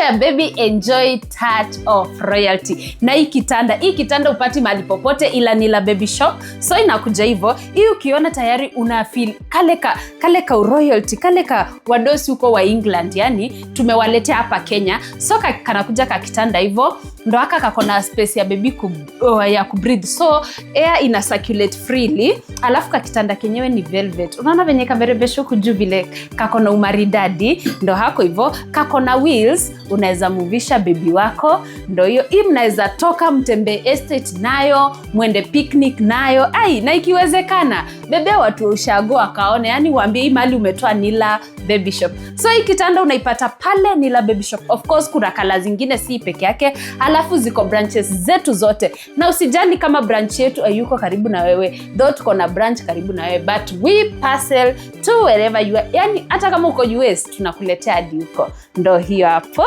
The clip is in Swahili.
Baby enjoy touch of royalty. Na hii kitanda upati mahali popote ila ni la Baby Shop. So inakuja hivyo. Hii ukiona tayari una feel kale ka royalty, kale ka wadosi huko wa England, yani tumewaletea hapa Kenya. So kanakuja ka kitanda hivyo. Ndo haka kakona space ya baby ya kubreathe. So air ina circulate freely. Alafu ka kitanda kenyewe ni velvet. Unaona venye kamerebesho kujuu vile kakona umaridadi. Ndo hako hivyo. Kakona wheels. Unaweza movisha baby wako. Ndo hiyo. Hii mnaweza toka mtembe estate nayo. Mwende picnic nayo. Na ikiwezekana. Bebe watu ushago wakaone. Yani waambie hii mali umetoa Nila Baby Shop. So hii kitanda unaipata pale Nila Baby Shop. Of course kuna kala zingine si peke yake. Alafu ziko branches zetu zote. Na usijali kama branch yetu hayuko karibu na wewe. Though tuko na branch karibu na wewe. But we parcel to wherever you are. Yani hata kama uko US tunakuletea hadi huko. Ndo hiyo hapo.